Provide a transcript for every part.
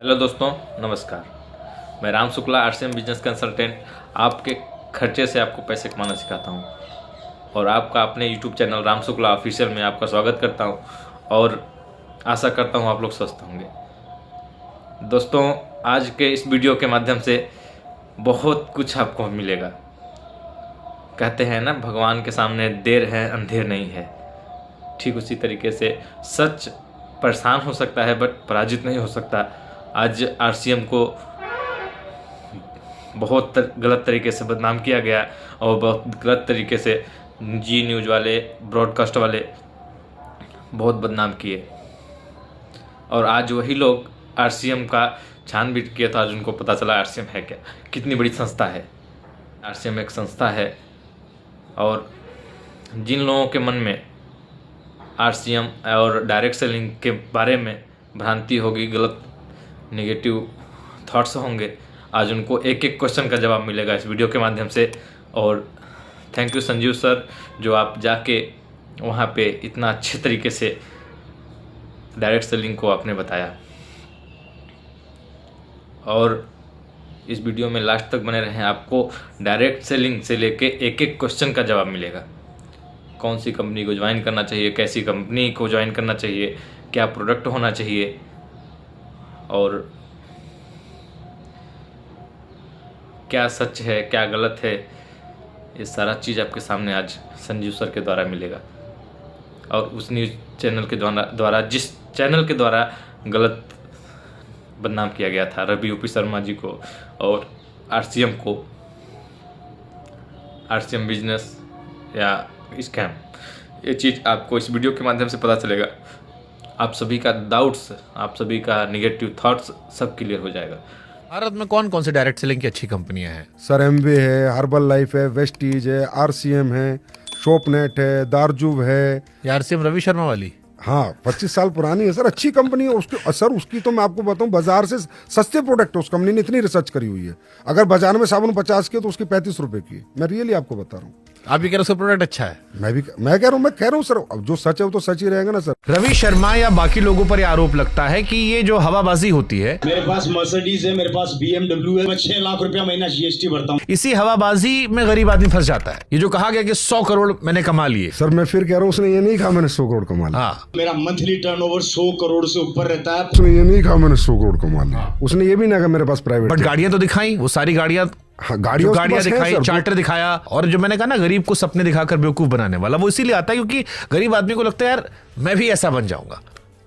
Hello दोस्तों, नमस्कार। मैं Ram Shukla, RCM business consultant, आपके खर्चे से आपको पैसे कमाना सिखाता हूँ और आपका अपने YouTube channel Ram Shukla official में आपका स्वागत करता हूँ और आशा करता हूँ आप लोग स्वस्थ होंगे। दोस्तों, आज के इस वीडियो के माध्यम से बहुत कुछ आपको मिलेगा। कहते हैं ना, भगवान के सामने देर है अंधेर नहीं है। ठीक उसी तरीके से सच परेशान हो सकता है बट पराजित नहीं हो सकता। आज आरसीएम को बहुत गलत तरीके से बदनाम किया गया और बहुत गलत तरीके से जी न्यूज़ वाले, ब्रॉडकास्ट वाले बहुत बदनाम किए और आज वही लोग आरसीएम का छानबीन किया था। आज उनको पता चला आरसीएम है क्या, कितनी बड़ी संस्था है। आरसीएम एक संस्था है और जिन लोगों के मन में आरसीएम और डायरेक्ट सेलिंग के बारे में भ्रांति होगी, गलत नेगेटिव थॉट्स होंगे, आज उनको एक एक क्वेश्चन का जवाब मिलेगा इस वीडियो के माध्यम से। और थैंक यू संजीव सर, जो आप जाके वहाँ पे इतना अच्छे तरीके से डायरेक्ट सेलिंग को आपने बताया। और इस वीडियो में लास्ट तक बने रहें, आपको डायरेक्ट सेलिंग से लेके एक एक क्वेश्चन का जवाब मिलेगा। कौन सी कंपनी को ज्वाइन करना चाहिए, कैसी कंपनी को ज्वाइन करना चाहिए, क्या प्रोडक्ट होना चाहिए और क्या सच है क्या गलत है, ये सारा चीज़ आपके सामने आज संजीव सर के द्वारा मिलेगा। और उस न्यूज़ चैनल के द्वारा जिस चैनल के द्वारा गलत बदनाम किया गया था रवि यूपी शर्मा जी को और आरसीएम को, आरसीएम बिजनेस या स्कैम, ये चीज़ आपको इस वीडियो के माध्यम से पता चलेगा। आप सभी का डाउट्स, आप सभी का नेगेटिव थॉट्स सब क्लियर हो जाएगा। भारत में कौन कौन से डायरेक्ट सेलिंग की अच्छी कंपनियां हैं? सर एमवे है, हर्बल लाइफ है, वेस्टीज है, आरसीएम है, शॉपनेट है, दारजुब है। आरसीएम रवि शर्मा वाली? हाँ, 25 साल पुरानी है सर, अच्छी कंपनी है उसकी। सर उसकी तो मैं आपको बताऊं, बाजार से सस्ते प्रोडक्ट है। उस कंपनी ने इतनी रिसर्च करी हुई है। अगर बाजार में साबुन 50 की है तो उसकी 35 रुपए की है। मैं रियली आपको बता रहा हूँ। आप भी कह रहे हो उसका प्रोडक्ट अच्छा है? मैं कह रहा हूँ सर, अब जो सच है वो तो सच ही रहेगा ना सर। रवि शर्मा या बाकी लोगों पर यह आरोप लगता है कि ये जो हवाबाजी होती है, मेरे पास मर्सिडीज है, मेरे पास BMW है, मैं 6 लाख रुपया महीना जीएसटी भरता हूँ। इसी हवाबाजी में गरीब आदमी फंस जाता है। ये जो कहा गया कि 100 करोड़ मैंने कमा लिए, सर मैं फिर कह रहा हूँ, उसने ये नहीं कहा मैंने 100 करोड़ कमा लिया। हाँ, मेरा मंथली टर्नओवर 100 करोड़ से ऊपर रहता है। उसने ये नहीं कहा मैंने 100 करोड़ कमा लिया। उसने ये भी नहीं कहा मेरे पास प्राइवेट। बट गाड़ियां तो दिखाई, वो सारी गाड़ियां, हाँ, गाड़ियां दिखाई, चार्टर दिखाया। और जो मैंने कहा ना, गरीब को सपने दिखाकर बेवकूफ बनाने वाला, वो इसीलिए आता है क्योंकि गरीब आदमी को लगता है यार मैं भी ऐसा बन जाऊंगा।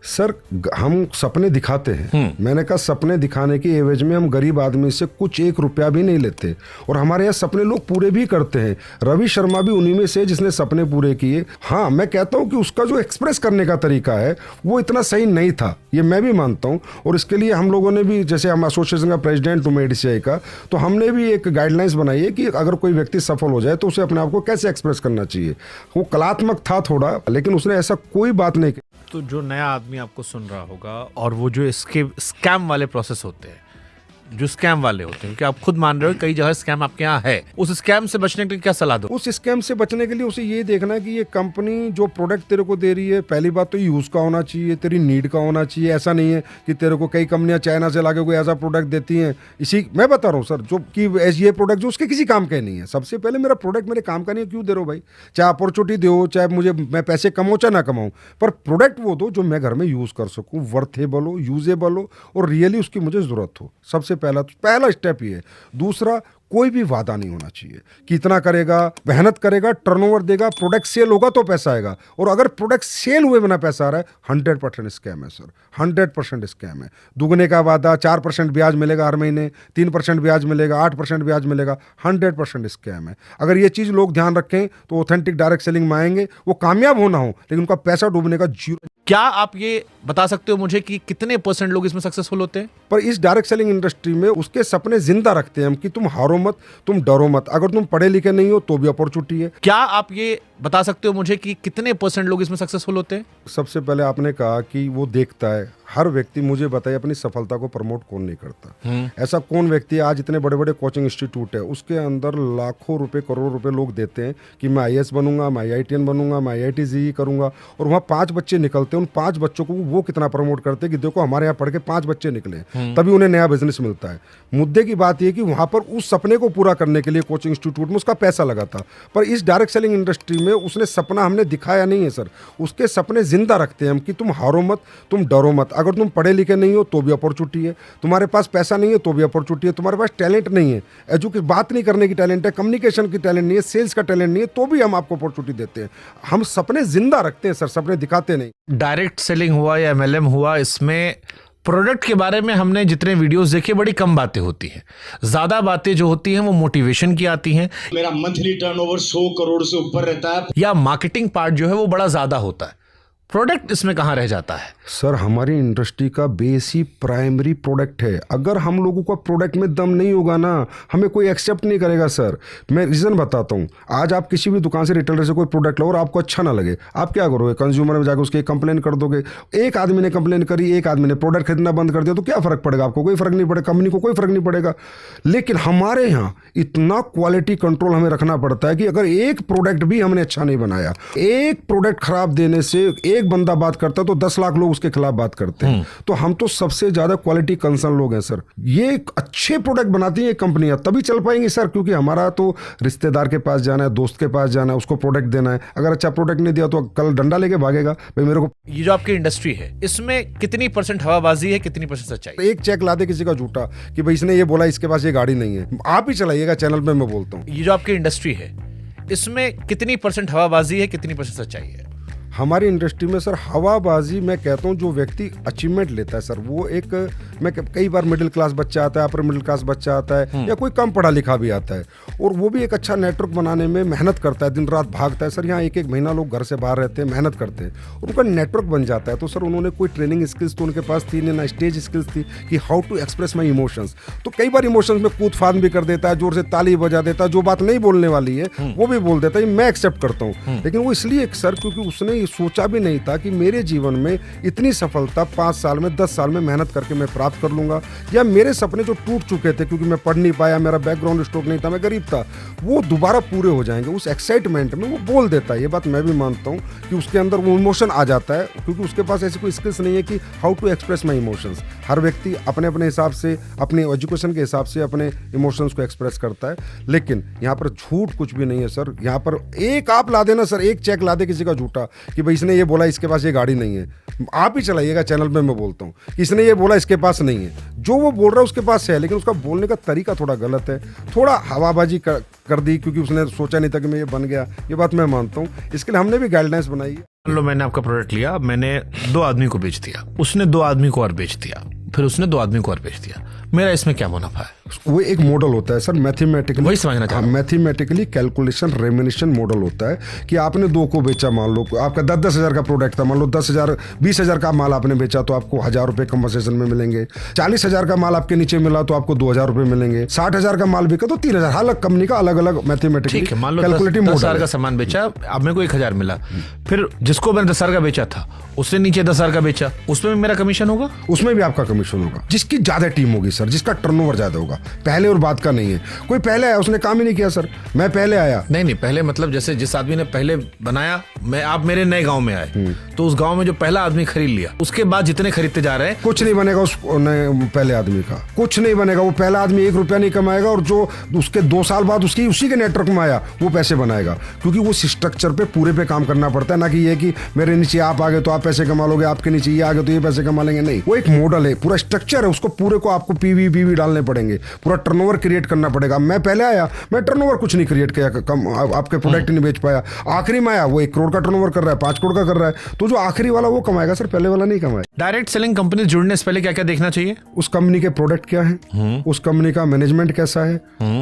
सर हम सपने दिखाते हैं। मैंने कहा सपने दिखाने की एवज में हम गरीब आदमी से कुछ 1 रुपया भी नहीं लेते और हमारे यहाँ सपने लोग पूरे भी करते हैं। रवि शर्मा भी उन्हीं में से जिसने सपने पूरे किए। हाँ, मैं कहता हूँ कि उसका जो एक्सप्रेस करने का तरीका है वो इतना सही नहीं था, ये मैं भी मानता हूँ। और इसके लिए हम लोगों ने भी, जैसे हम एसोसिएशन का प्रेसिडेंट हूँ मेडिसिआई का, तो हमने भी एक गाइडलाइंस बनाई है कि अगर कोई व्यक्ति सफल हो जाए तो उसे अपने आप को कैसे एक्सप्रेस करना चाहिए। वो कलात्मक था थोड़ा, लेकिन उसने ऐसा कोई बात नहीं की। तो जो नया आदमी आपको सुन रहा होगा और वो जो इसके स्कैम वाले प्रोसेस होते हैं, जो स्कैम वाले होते हैं, क्योंकि आप खुद मान रहे हो कई जगह स्कैम आपके यहाँ है, उस स्कैम से बचने के लिए क्या सलाह दो? उस स्कैम से बचने के लिए उसे ये देखना है कि ये कंपनी जो प्रोडक्ट तेरे को दे रही है, पहली बात तो यूज का होना चाहिए, तेरी नीड का होना चाहिए। ऐसा नहीं है कि तेरे को कई कंपनियां चाइना से लाके कोई ऐसा प्रोडक्ट देती हैं। मैं बता रहा हूँ सर, जो कि ये प्रोडक्ट जो उसके किसी काम का नहीं है। सबसे पहले मेरा प्रोडक्ट मेरे काम का नहीं है, क्यों दे रहे हो भाई? चाहे अपॉर्चुनिटी दो, चाहे मैं पैसे कमाऊँ चाहे ना कमाऊँ, पर प्रोडक्ट वो दो जो मैं घर में यूज कर सकूँ, वर्थेबल हो, यूजेबल हो और रियली उसकी मुझे जरूरत हो। सबसे पहला स्टेप ये है। दूसरा, कोई भी वादा नहीं होना चाहिए कि इतना करेगा, मेहनत करेगा, टर्नओवर देगा, प्रोडक्ट सेल होगा तो पैसा आएगा। और अगर प्रोडक्ट सेल हुए बिना पैसा आ रहा है, 100% स्कैम है सर, 100% स्कैम है। दुगने का वादा, 4% ब्याज मिलेगा हर महीने, 3% ब्याज मिलेगा, 8% ब्याज मिलेगा, 100% स्कैम है। अगर ये चीज़ लोग ध्यान रखें तो ऑथेंटिक डायरेक्ट सेलिंग में आएंगे। वो कामयाब होना हो लेकिन उनका पैसा डूबने का 0। क्या आप ये बता सकते हो मुझे कि कितने % लोग इसमें सक्सेसफुल होते हैं? पर इस डायरेक्ट सेलिंग इंडस्ट्री में उसके सपने जिंदा रखते हैं हम कि तुम हारो मत, तुम डरो मत। अगर तुम पढ़े लिखे नहीं हो तो भी अपॉर्चुनिटी है। क्या आप ये बता सकते हो मुझे कि कितने % लोग इसमें सक्सेसफुल होते हैं? सबसे पहले आपने कहा कि वो देखता है हर व्यक्ति मुझे बताए अपनी सफलता को प्रमोट कौन नहीं करता। ऐसा कौन व्यक्ति आज इतने बड़े बड़े कोचिंग इंस्टीट्यूट है उसके अंदर लाखों रुपए करोड़ रुपए लोग देते हैं कि मैं IAS बनूंगा, मैं IITian बनूंगा, मैं IIT JEE करूंगा, और वहाँ 5 बच्चे निकलते हैं। उन 5 बच्चों को वो कितना प्रमोट करते हैं कि देखो हमारे यहाँ पढ़ के 5 बच्चे निकले, तभी उन्हें नया बिजनेस मिलता है। मुद्दे की बात यह कि वहाँ पर उस सपने को पूरा करने के लिए कोचिंग इंस्टीट्यूट में उसका पैसा लगा था, पर इस डायरेक्ट सेलिंग इंडस्ट्री में उसने सपना हमने दिखाया नहीं है सर। उसके सपने जिंदा रखते हैं हम कि तुम हारो मत, तुम डरो मत। अगर तुम पढ़े लिखे नहीं हो तो भी अपॉर्चुनिटी है, तुम्हारे पास पैसा नहीं है तो भी अपॉर्चुनिटी है, तुम्हारे पास टैलेंट नहीं है, एजुकेशन बात नहीं करने की टैलेंट है, कम्युनिकेशन की टैलेंट नहीं है, सेल्स का टैलेंट नहीं है, तो भी हम आपको अपॉर्चुनिटी देते हैं। हम सपने जिंदा रखते हैं सर, सपने दिखाते नहीं। डायरेक्ट सेलिंग हुआ या MLM हुआ, इसमें प्रोडक्ट के बारे में हमने जितने वीडियोस देखे बड़ी कम बातें होती हैं। ज़्यादा बातें जो होती हैं वो मोटिवेशन की आती हैं, मेरा मंथली टर्नओवर 100 करोड़ से ऊपर रहता है। या मार्केटिंग पार्ट जो है वो बड़ा ज़्यादा होता है। प्रोडक्ट इसमें कहाँ रह जाता है? सर हमारी इंडस्ट्री का बेस ही प्राइमरी प्रोडक्ट है। अगर हम लोगों का प्रोडक्ट में दम नहीं होगा ना, हमें कोई एक्सेप्ट नहीं करेगा सर। मैं रीज़न बताता हूँ। आज आप किसी भी दुकान से, रिटेलर से कोई प्रोडक्ट लो और आपको अच्छा ना लगे, आप क्या करोगे? कंज्यूमर में जाकर उसकी कंप्लेन कर दोगे। एक आदमी ने कंप्लेन करी, एक आदमी ने प्रोडक्ट खरीदना बंद कर दिया, तो क्या फ़र्क पड़ेगा? आपको कोई फ़र्क नहीं पड़ेगा, कंपनी को कोई फ़र्क नहीं पड़ेगा। लेकिन हमारे यहाँ इतना क्वालिटी कंट्रोल हमें रखना पड़ता है कि अगर एक प्रोडक्ट भी हमने अच्छा नहीं बनाया, एक प्रोडक्ट खराब देने से एक बंदा बात करता है तो 10 लाख लोग उसके खिलाफ बात करते हैं। तो हम तो सबसे ज्यादा क्वालिटी कंसर्न लोग हैं सर। ये अच्छे प्रोडक्ट बनाती हैं कंपनियां, तभी चल पाएंगी सर, क्योंकि हमारा तो रिश्तेदार के पास जाना है, दोस्त के पास जाना है, उसको प्रोडक्ट देना है। अगर अच्छा प्रोडक्ट नहीं दिया तो कल डंडा लेके भागेगा, भाई मेरे को। ये जो आपकी इंडस्ट्री है इसमें कितनी % हवाबाजी है, कितनी % सच्चाई? एक चेक ला दे किसी का झूठा कि भाई इसने ये बोला इसके पास ये गाड़ी नहीं है, आप ही चलाइएगा चैनल पे, मैं बोलता हूँ। ये जो आपकी इंडस्ट्री है इसमें कितनी % हवाबाजी है, कितनी % सच्चाई है? हमारी इंडस्ट्री में सर हवाबाजी, मैं कहता हूँ जो व्यक्ति अचीवमेंट लेता है सर, वो एक, मैं कई बार मिडिल क्लास बच्चा आता है, अपर मिडिल क्लास बच्चा आता है, या कोई कम पढ़ा लिखा भी आता है, और वो भी एक अच्छा नेटवर्क बनाने में मेहनत करता है, दिन रात भागता है सर। यहाँ एक महीना लोग घर से बाहर रहते हैं, मेहनत करते हैं, उनका नेटवर्क बन जाता है। तो सर उन्होंने कोई ट्रेनिंग स्किल्स तो उनके पास थी नहीं, ना स्टेज स्किल्स थी कि how to express my emotions. तो कई बार इमोशंस में कूद फाद भी कर देता है, जोर से ताली बजा देता है, जो बात नहीं बोलने वाली है वो भी बोल देता है, मैं एक्सेप्ट करता हूँ। लेकिन वो इसलिए सर क्योंकि उसने ये सोचा भी नहीं था कि मेरे जीवन में इतनी सफलता 5 साल में, 10 साल में मेहनत करके मैं प्राप्त कर लूंगा, या मेरे सपने जो टूट चुके थे क्योंकि मैं पढ़ नहीं पाया, मेरा बैकग्राउंड स्ट्रोक नहीं था, मैं गरीब था, वो दोबारा पूरे हो जाएंगे। उस एक्साइटमेंट में वो बोल देता है। ये बात मैं भी मानता हूँ कि उसके अंदर वो इमोशन आ जाता है, क्योंकि उसके पास ऐसी कोई स्किल्स नहीं है कि how to express my emotions. हर व्यक्ति अपने अपने हिसाब से, अपने एजुकेशन के हिसाब से अपने इमोशंस को एक्सप्रेस करता है। लेकिन यहाँ पर झूठ कुछ भी नहीं है सर। यहाँ पर एक आप ला देना सर, एक चेक ला दे किसी का झूठा कि भाई इसने ये बोला इसके पास ये गाड़ी नहीं है, आप ही चलाइएगा चैनल पे, मैं बोलता हूँ इसने ये बोला इसके पास नहीं है। जो वो बोल रहा है उसके पास है, लेकिन उसका बोलने का तरीका थोड़ा गलत है, थोड़ा हवाबाजी कर दी क्योंकि उसने सोचा नहीं था कि मैं ये बन गया। ये बात मैं मानता हूँ, इसके लिए हमने भी गाइडलाइंस बनाई है। मान लो मैंने आपका प्रोडक्ट लिया, मैंने 2 आदमी को बेच दिया, उसने 2 आदमी को और बेच दिया, फिर उसने 2 आदमी को और बेच दिया, मेरा इसमें क्या मुनाफा है? वो एक मॉडल होता है सर, मैथमेटिकली, वही समझना चाह रहा हूं। मैथमेटिकली कैलकुलेशन रेमिनेशन मॉडल होता है कि आपने 2 को बेचा, मान लो आपका 10-10 हज़ार का प्रोडक्ट था, मान लो 10,000 20,000 का माल आपने बेचा तो आपको 1,000 रुपये कंपनसेशन में मिलेंगे। 40,000 का माल आपके नीचे मिला तो आपको 2,000 रुपये मिलेंगे। 60,000 का माल बिका तो 3,000। हर कंपनी का अलग अलग मैथमेटिकली कैलकुलेटिव मॉडल। 10,000 का सामान बेचा, अब मेरे को 1,000 मिला, फिर जिसको मैंने 10,000 का बेचा था उसने नीचे 10,000 का बेचा, उसमें भी मेरा कमीशन होगा? उसमें भी आपका कमीशन होगा। जिसकी ज्यादा टीम होगी सर, जिसका टर्नओवर ज्यादा होगा, पहले और बाद का नहीं है। कोई पहले आया उसने काम ही नहीं किया सर, मैं पहले आया। नहीं, पहले मतलब जैसे जिस आदमी ने पहले बनाया, आप मेरे नए गांव में आए तो उस गांव में जो पहला आदमी खरीद लिया, उसके बाद जितने खरीदते जा रहे हैं, कुछ नहीं बनेगा उस पहले आदमी का, कुछ नहीं बनेगा। वो पहला आदमी 1 रुपया नहीं कमाएगा, और जो उसके 2 साल बाद उसी के नेटवर्क में आया वो पैसे बनाएगा, क्योंकि वो स्ट्रक्चर पे पूरे पे काम करना पड़ता है। ना कि ये कि मेरे नीचे आप आ गए तो आप पैसे कमा लोगे, आपके नीचे ये आ गए तो ये पैसे कमा लेंगे, नहीं। वो एक मॉडल है, पूरा स्ट्रक्चर है, उसको पूरे को आपको पीवी डालने पड़ेंगे, पूरा टर्नओवर क्रिएट करना पड़ेगा। मैं पहले आया, मैं टर्नओवर कुछ नहीं क्रिएट किया, कम आपके प्रोडक्ट नहीं बेच पाया। आखिरी में आया, वो 1 करोड़ का टर्नओवर कर रहा है, 5 करोड़ का कर रहा है, तो जो आखिरी वाला वो कमाएगा सर, पहले वाला नहीं कमाएगा। डायरेक्ट सेलिंग कंपनी जुड़ने से पहले क्या क्या देखना चाहिए? उस कंपनी के प्रोडक्ट क्या है, उस कंपनी का मैनेजमेंट कैसा है,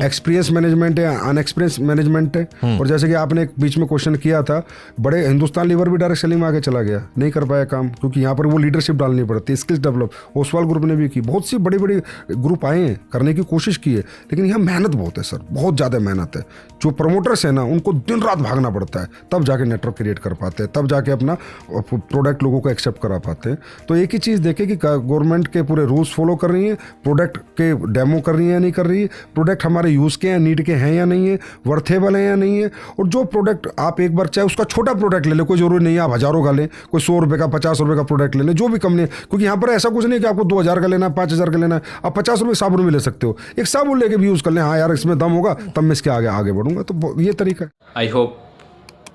एक्सपीरियंस मैनेजमेंट है, अनएक्सपीरियंस मैनेजमेंट है। और जैसे कि आपने एक बीच में क्वेश्चन किया था, बड़े हिंदुस्तान लीवर भी डायरेक्ट सेलिंग में आगे चला गया, नहीं कर पाया काम, क्योंकि यहाँ पर वो लीडरशिप डालनी पड़ती है, स्किल्स डेवलप। ओसवाल ग्रुप ने भी की, बहुत सी बड़ी बड़ी ग्रुप आए हैं, करने की कोशिश की है, लेकिन यहाँ मेहनत बहुत है सर, बहुत ज़्यादा मेहनत है। जो प्रमोटर्स है ना, उनको दिन रात भागना पड़ता है, तब जाके नेटवर्क क्रिएट कर पाते हैं, तब जाके अपना प्रोडक्ट लोगों को एक्सेप्ट करा पाते हैं। तो एक ही चीज़ देखें कि गवर्नमेंट के पूरे रूल्स फॉलो कर रही है, प्रोडक्ट के डेमो कर रही है या नहीं कर रही है, प्रोडक्ट हमारे यूज़ के हैं, नीड के हैं या नहीं है, वर्थेबल है या नहीं है। और जो प्रोडक्ट आप एक बार चाहे उसका छोटा प्रोडक्ट ले लें, कोई ज़रूरी नहीं है आप हज़ारों का लें, कोई 100 रुपये का 50 रुपये का प्रोडक्ट ले लें, जो भी कंपनी, क्योंकि यहाँ पर ऐसा कुछ नहीं है कि आपको 2000 का लेना है, 5000 का लेना है। आप 50 रुपये साबुन भी ले सकते हो, एक साबुन लेके भी यूज़ कर लें, हाँ यार इसमें दम होगा तब मैं इसके आगे बढ़ूंगा। तो ये तरीका है। आई होप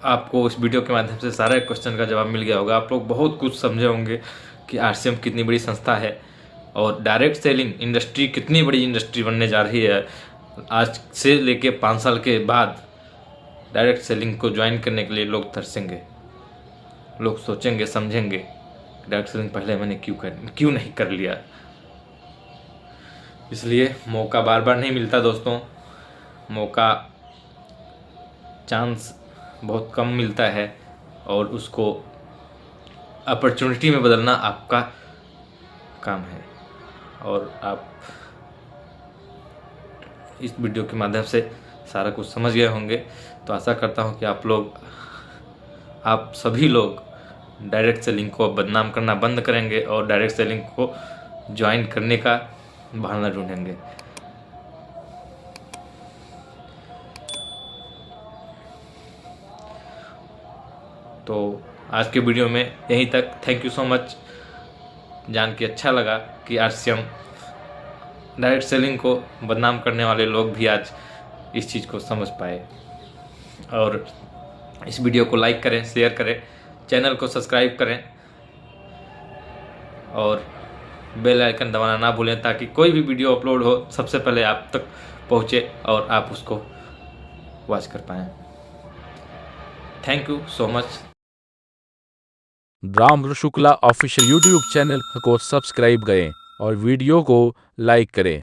आपको इस वीडियो के माध्यम से सारे क्वेश्चन का जवाब मिल गया होगा। आप लोग बहुत कुछ समझे होंगे कि आरसीएम कितनी बड़ी संस्था है और डायरेक्ट सेलिंग इंडस्ट्री कितनी बड़ी इंडस्ट्री बनने जा रही है। आज से लेके 5 साल के बाद डायरेक्ट सेलिंग को ज्वाइन करने के लिए लोग तरसेंगे, लोग सोचेंगे समझेंगे डायरेक्ट सेलिंग पहले मैंने क्यों नहीं कर लिया। इसलिए मौका बार बार नहीं मिलता दोस्तों, मौका चांस बहुत कम मिलता है और उसको अपॉर्चुनिटी में बदलना आपका काम है। और आप इस वीडियो के माध्यम से सारा कुछ समझ गए होंगे, तो आशा करता हूँ कि आप सभी लोग डायरेक्ट सेलिंग को बदनाम करना बंद करेंगे और डायरेक्ट सेलिंग को ज्वाइन करने का बहाना ढूंढेंगे। तो आज के वीडियो में यहीं तक। Thank you so much. जान के अच्छा लगा कि आरसीएम डायरेक्ट सेलिंग को बदनाम करने वाले लोग भी आज इस चीज़ को समझ पाए। और इस वीडियो को लाइक करें, शेयर करें, चैनल को सब्सक्राइब करें और बेल आइकन दबाना ना भूलें, ताकि कोई भी वीडियो अपलोड हो सबसे पहले आप तक पहुँचे और आप उसको वॉच कर पाएँ। Thank you so much. Ram Shukla official YouTube channel को सब्सक्राइब करें और वीडियो को लाइक करें।